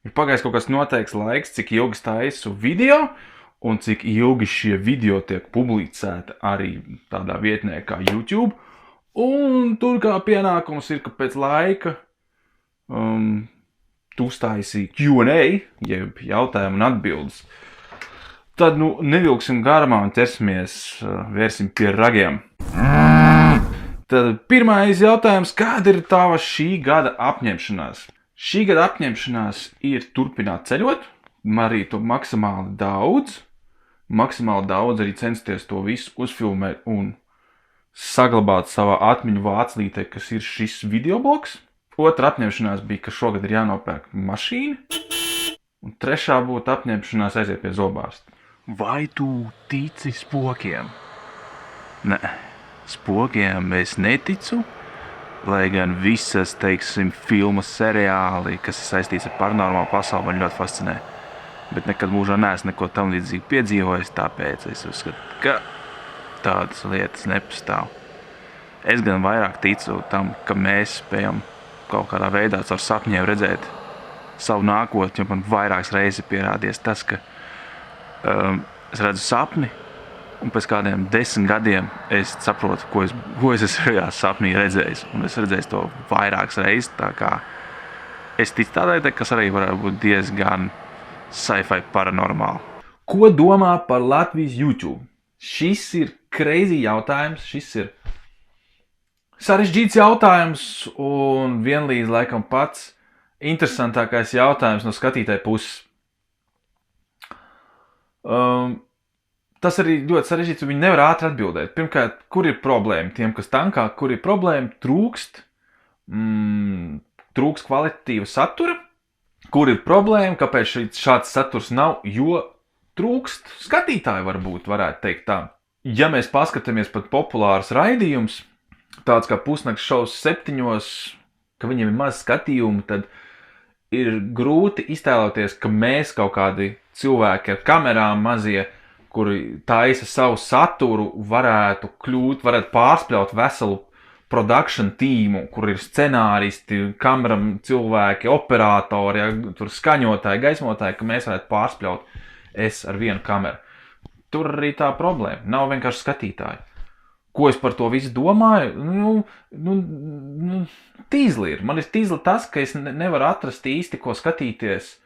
ir pagājis kaut kas noteikts laiks, cik ilgi taisu video, un cik ilgi šie video tiek publicēti arī tādā vietnē kā YouTube. Un tur kā pienākums ir, ka pēc laika tu uztaisīji Q&A, jeb jautājumu un atbildes. Tad, nevilksim garumā un vērsim pie ragiem. Tad pirmais jautājums, kāda ir tava šī gada apņemšanās? Šī gada apņemšanās ir turpināt ceļot, arī to maksimāli daudz arī censties to visu uzfilmēt un saglabāt savā atmiņu vāclītē, kas ir šis videoblogs. Otra apņemšanās bija, ka šogad ir jānopērk mašīna, un trešā būtu apņemšanās aiziet pie zobārsta. Vai tu tici spokiem? Nē, spokiem es neticu, lai gan visas, teiksim, filmas, seriāli, kas ir saistīts ar paranormālu pasauli, man ļoti fascinē. Bet nekad mūžā neesmu neko tam līdzīgi piedzīvojis, tāpēc es uzskatu, ka tādas lietas nepastāv. Es gan vairāk ticu tam, ka mēs spējam kaut kādā veidā caur sapņiem redzēt savu nākotni, jo man vairākas reizes pierādies tas, ka es redzu sapni, un pēc kādiem 10 gadiem es saprotu, ko es esmu šajā sapnī redzējis. Un es redzēju to vairākas reizes, tā kā es ticu tādai, kas arī varētu būt diezgan sci-fi paranormāli. Ko domā par Latvijas YouTube? Šis ir crazy jautājums, šis ir sarežģīts jautājums un vienlīdz laikam pats interesantākais jautājums no skatītāja puses. Tas arī ļoti sarežģīts, un viņi nevar ātri atbildēt. Pirmkārt, kur ir problēma? Tiem, kas tankā, kur ir problēma, trūkst kvalitatīva satura. Kur ir problēma, kāpēc šāds saturs nav, jo trūkst skatītāju varētu teikt tā. Ja mēs paskatāmies pat populārs raidījums, tāds kā Pusnakts šovs 7, ka viņiem ir maz skatījumu, tad ir grūti iztēloties, ka mēs kaut kādi cilvēki ar kamerām mazie, kuri taisa savu saturu, varētu pārspļaut veselu production tīmu, kur ir scenāristi, kameram cilvēki, operatori, tur skaņotāji, gaismotāji, ka mēs varētu pārspļaut ar vienu kameru. Tur arī tā problēma. Nav vienkārši skatītāji. Ko es par to visu domāju? Tīzli ir. Man ir tīzli tas, ka es nevaru atrast īsti, ko skatīties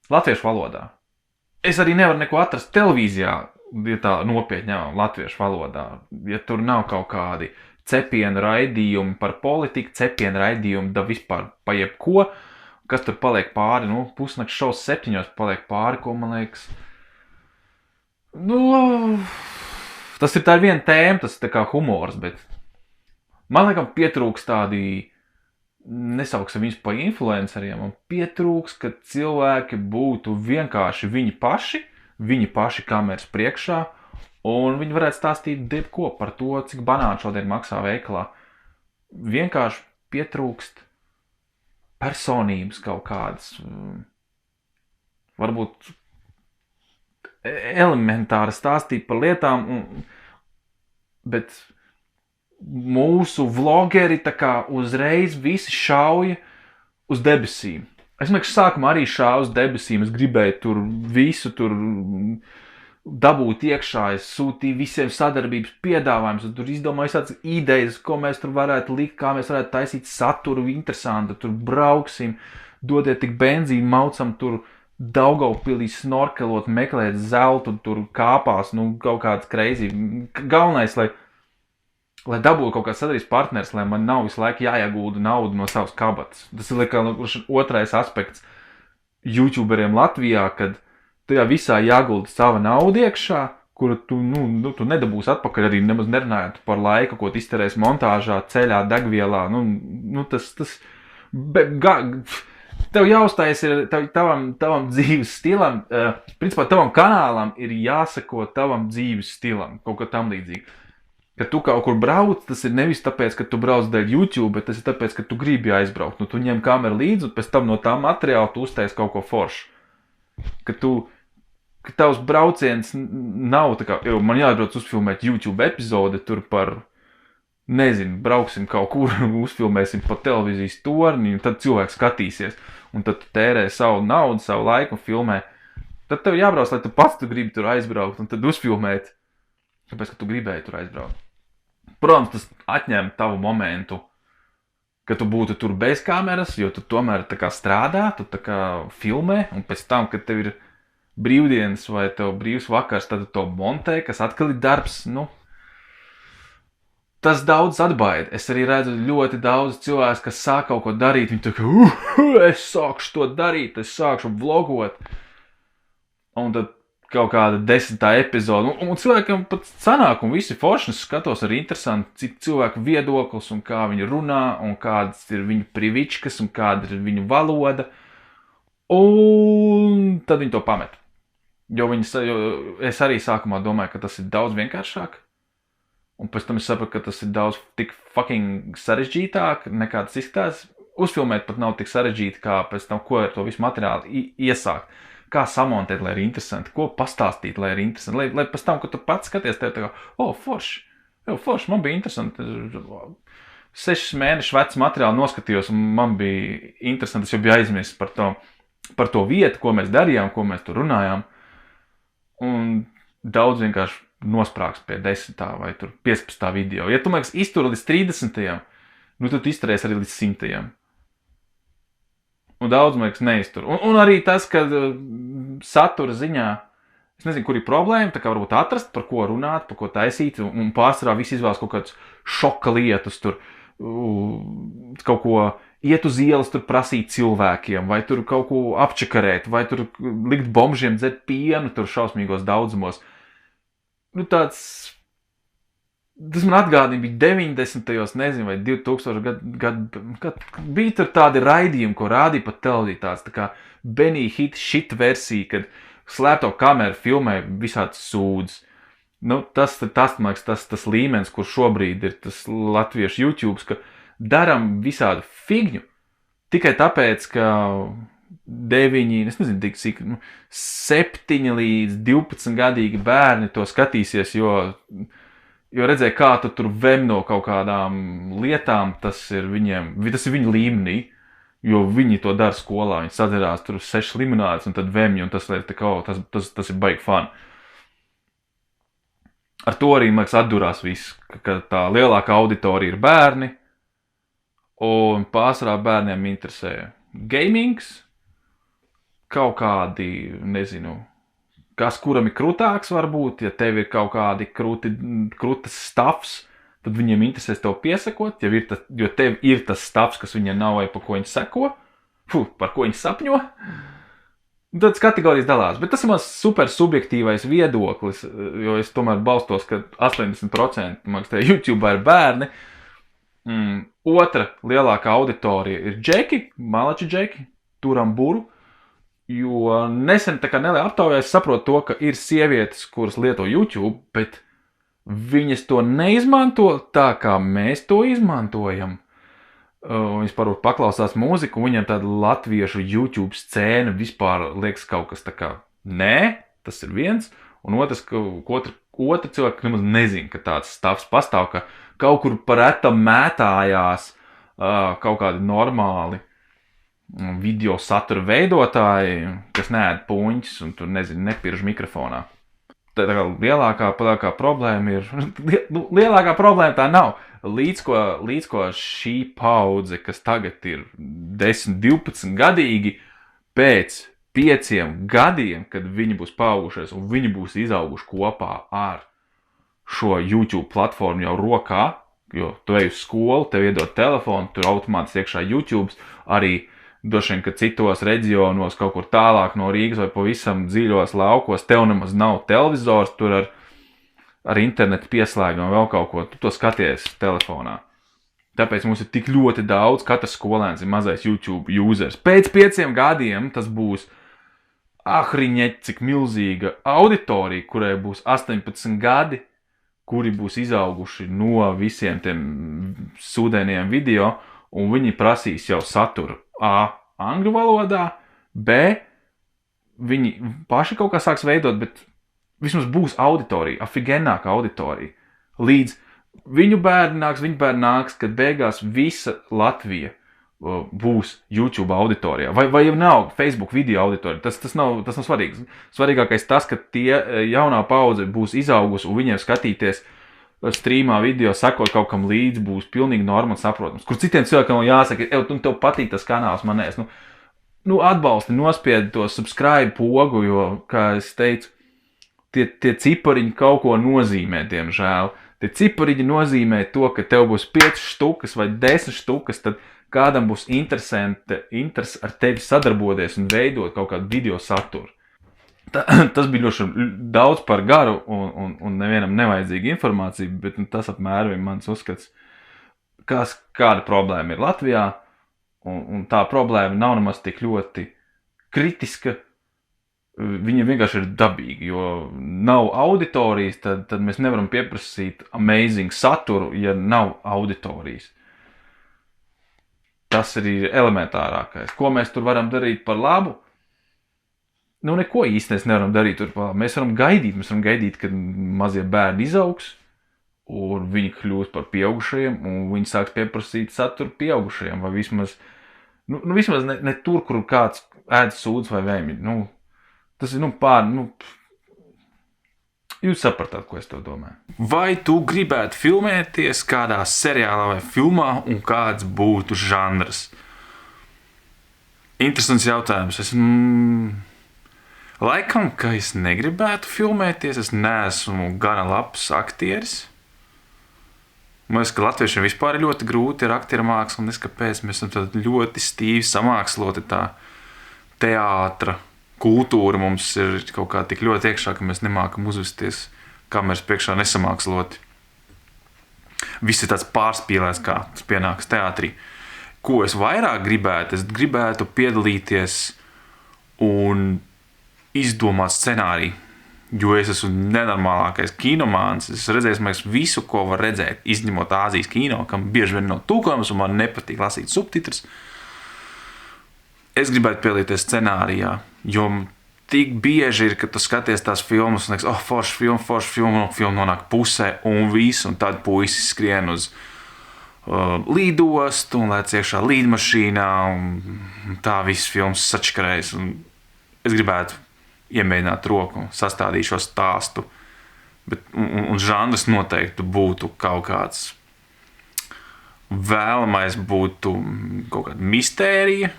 latviešu valodā. Es arī nevaru neko atrast televīzijā, ja tā nopietņā latviešu valodā. Ja tur nav kaut kādi cepienu raidījumi par politiku, cepienu raidījumi da vispār pa jebko, kas tur paliek pāri, Pusnakts šovs 7 paliek pāri, ko man liekas. Tas ir tā viena tēma, tas ir tā kā humors, bet man liekas pietrūks tādi, nesauksim viņus pa influenceriem, un pietrūks, ka cilvēki būtu vienkārši viņi paši kameras priekšā, un viņi varētu stāstīt debko par to, cik banāni šodien maksā veikalā. Vienkārši pietrūkst personības kaut kādas, varbūt elementāri stāstīt par lietām, bet mūsu vlogeri tā kā uzreiz visi šauja uz debesīm. Es vienkārši sākumā arī šāvu uz debesīm, es gribēju tur visu dabūt iekšā, es sūtīju visiem sadarbības piedāvājumus, un tur izdomāju tādas idejas, ko mēs tur varētu likt, kā mēs varētu taisīt saturu interesantu, tur brauksim, dodiet tik benzīnu, maucam tur Daugavpilī snorkelot, meklēt zeltu, tur kāpās, kaut kāds crazy. Galvenais, lai dabūtu kaut kāds sadarbības partners, lai man nav visu laiku jāiegulda naudu no savas kabatas. Tas ir otrais aspekts YouTuberiem Latvijā, kad tajā visā jāgulda sava nauda iekšā, kuru tu nedabūsi atpakaļ, arī nemaz nerunājot par laiku, ko tu izterēsi montāžā, ceļā, degvielā. Tev jāuztais ir tavam dzīves stilam, principā tavam kanālam ir jāsako tavam dzīves stilam, kaut kā tam līdzīgi. Kad tu kaut kur brauc, tas ir nevis tāpēc, ka tu brauc dēļ YouTube, bet tas ir tāpēc, ka tu gribi aizbraukt. Tu ņem kameru līdzi, un pēc tam no tā materiāla tu uztais kaut ko foršu. Ka tavs brauciens nav tā kā, man jāatbrauc uzfilmēt YouTube epizode tur par, nezinu, brauksim kaut kur, uzfilmēsim pa televīzijas torni, un tad cilvēks skatīsies. un tad tu tērē savu naudu, savu laiku un filmē, tad tev jābrauc, lai tu pats tu gribi tur aizbraukt un tad uzfilmēt, kāpēc, ka tu gribēji tur aizbraukt. Protams, tas atņem tavu momentu, ka tu būtu tur bez kameras, jo tu tomēr tā kā strādā, tu tā kā filmē, un pēc tam, kad tev ir brīvdienas vai tev brīvs vakars, tad tu to montē, kas atkal ir darbs, tas daudz atbaida. Es arī redzu ļoti daudz cilvēku, kas sāk kaut ko darīt, viņi tā kā, es sākšu to darīt, es sākšu vlogot, un tad kaut kāda 10. epizode, un cilvēkam pat sanāk, un visi forši, es skatos arī interesanti, cik cilvēku viedoklis, un kā viņi runā, un kādas ir viņu privičkas, un kāda ir viņu valoda, un tad viņi to pamet. Jo es arī sākumā domāju, ka tas ir daudz vienkāršāk, un pēc tam es sapratu, ka tas ir daudz tik fucking sarežģītāk, nekā tas izskatās. Uzfilmēt pat nav tik sarežģīti, kā pēc tam, ko ar to visu materiālu iesākt. Kā samontēt, lai ir interesanti, ko pastāstīt, lai ir interesanti. Lai pēc tam, kad tu pats skaties, tev tā kā, forši, man bija interesanti. 6 mēnešu vecs materiālu noskatījos, un man bija interesanti, es jau biju aizmirsis par to vietu, ko mēs darījām, ko mēs tur runājām. Un daudz vienkārši nosprāks pie 10. vai 15. video. Ja tu, man liekas, iztur līdz 30. Tad izturēs arī līdz 100. Un daudz, man liekas, neiztur. Un arī tas, ka satura ziņā, es nezinu, kur ir problēma, tā kā varbūt atrast, par ko runāt, par ko taisīt, un pārsvarā visi izvēlas kaut kādus šoka lietus, tur kaut ko iet uz ielas, tur prasīt cilvēkiem, vai tur kaut ko apčakarēt, vai tur likt bomžiem dzert pienu, tur šausmīgos daudzumos. Tas man atgādina, bija 90. nezinu, vai 2000 gadu, kad bija tur tādi raidījumi, ko rādīja pat televīzija, tāds tā kā Benny Hit shit versija, kad slēpto kameru filmē visāds sūdzes. Man liekas, tas līmenis, kur šobrīd ir tas latviešu YouTube, ka daram visādu figņu, tikai tāpēc, ka 7 līdz 12 gadīgi bērni to skatīsies, jo redzēja, kā tu tur vem no kaut kādām lietām, tas ir viņu līmenī, jo viņi to dara skolā, viņi sadzerās tur 6 limonādes un tad vemj, un tas ir baigi fun. Ar to arī, man liekas, atdurās viss, ka tā lielākā auditorija ir bērni, un pārsvarā bērniem interesē gamings, kaut kādi, nezinu, kas kuram ir krutāks varbūt, ja tev ir kaut kādi krutas stuffs, tad viņiem interesēs tev piesakot, jo tev ir tas stuffs, kas viņiem nav vai par ko viņi seko, par ko viņi sapņo. Tad kategorijas dalās, bet tas ir mans super subjektīvais viedoklis, jo es tomēr balstos, ka 80% man liekas, YouTube ir bērni. Otra lielākā auditorija ir džeki, malači džeki, turam buru. Jo nesen tā kā Nelē aptaujā es saprotu to, ka ir sievietes, kuras lieto YouTube, bet viņas to neizmanto tā, kā mēs to izmantojam. Viņas parbūt paklausās mūziku, un viņam tāda latviešu YouTube scēna vispār liekas kaut kas tā kā nē, tas ir viens, un otrs, ka otra cilvēka nemaz nezin, ka tāds stāvs pastāv, ka kaut kur par retam mētājās kaut kādi normāli video satura veidotāji, kas neēd puņķis un tur, nezinu, nepirž mikrofonā. Tā kā lielākā problēma ir, lielākā problēma tā nav. Līdz ko šī paudze, kas tagad ir 10, 12 gadīgi, pēc 5 gadiem, kad viņi būs paaugušies un viņi būs izauguši kopā ar šo YouTube platformu jau rokā, jo tu ej uz skolu, tev iedod telefonu, tur automātiski iekšā YouTube, arī droši vien, ka citos reģionos, kaut kur tālāk no Rīgas vai pavisam dziļos laukos, tev nemaz nav televizors, tur ar internetu pieslēgu un vēl kaut ko, tu to skaties telefonā. Tāpēc mums ir tik ļoti daudz, katrs skolēns ir mazais YouTube users. Pēc 5 gadiem tas būs ahriņeķi, cik milzīga auditorija, kurai būs 18 gadi, kuri būs izauguši no visiem tiem sūdainiem video, un viņi prasīs jau saturu A. Angļu valodā, B. Viņi paši kaut kā sāks veidot, bet vismaz būs auditorija, afigenāka auditorija. Līdz viņu bērni nāks, kad beigās visa Latvija būs YouTube auditorijā, vai jau nav Facebook video auditorija, tas nav svarīgs. Svarīgākais tas, ka tie jaunā paudze būs izaugusi un viņiem skatīties streamā video, sakot kaut kam līdzi, būs pilnīgi normāli saprotams. Kur citiem cilvēkam jāsaka, tev patīk tas kanāls, manēs, atbalsti, nospiedi to subscribe pogu, jo, kā es teicu, tie cipariņi kaut ko nozīmē, diemžēl. Tie cipariņi nozīmē to, ka tev būs 5 štukas vai 10 štukas, tad kādam būs interesi ar tevi sadarboties un veidot kaut kādu video saturu. Tas bija ļoti daudz par garu un nevienam nevajadzīga informācija, bet tas apmēram ir mans uzskats, kāda problēma ir Latvijā, un tā problēma nav nemaz tik ļoti kritiska, viņa vienkārši ir dabīga, jo nav auditorijas, tad mēs nevaram pieprasīt amazing saturu, ja nav auditorijas. Tas ir elementārākais. Ko mēs tur varam darīt par labu? Neko īsti nevaram darīt tur par labu. Mēs varam gaidīt, kad mazie bērni izaugs, un viņi kļūs par pieaugušajiem, un viņi sāks pieprasīt saturu pieaugušajiem, vai vismaz, vismaz ne tur, kur kāds ēd sūdz vai vēmji. Tas ir, jūs sapratāt, ko es to domāju. Vai tu gribētu filmēties kādā seriālā vai filmā, un kāds būtu žanrs? Interesants jautājums. Laikam, ka es negribētu filmēties, es neesmu gana labs aktieris. Man liekas, ka latviešiem vispār ir ļoti grūti ar aktieru mākslu, un kāpēc mēs esam ļoti stīvi samāksloti tā teātra kultūra mums ir kaut kā tik ļoti iekšā, ka mēs nemākam uzvesties kameras priekšā nesamāksloti. Viss ir tāds pārspīlēts, kā tas pienākas teātrī. Ko es vairāk gribētu? Es gribētu piedalīties un izdomāt scenāriju, jo es esmu nenormālākais kinomāns. Es redzēju visu, ko var redzēt, izņemot Āzijas kino, kam bieži vien nav tulkojums un man nepatīk lasīt subtitrus. Es gribētu piedalīties scenārijā, jo tik bieži ir, ka tu skaties tās filmas un liekas, forši filma, un filma nonāk pusē un viss, un tad puisis skrien uz lidostu un lēc iekšā līdmašīnā, un tā viss filmas sačkarējas. Es gribētu iemēģināt roku, sastādīt šo stāstu, un žanrs noteikti būtu kaut kāds vēlamais, būtu kaut kāda mistērija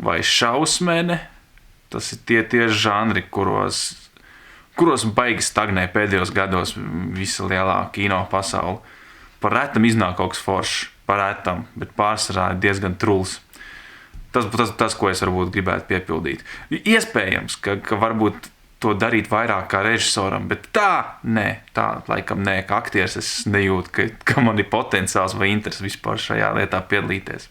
vai šausmene. Tas ir tie žanri, kuros baigi stagnē pēdējos gados visa lielā kino pasaule. Par retam iznāk kaut kas foršs, par retam, bet pārsvarā ir diezgan truls. Tas būtu tas, ko es varbūt gribētu piepildīt. Iespējams, ka varbūt to darīt vairāk kā režisoram, bet tā laikam nē, kā aktieris es nejūtu, ka man ir potenciāls vai interesi vispār šajā lietā piedalīties.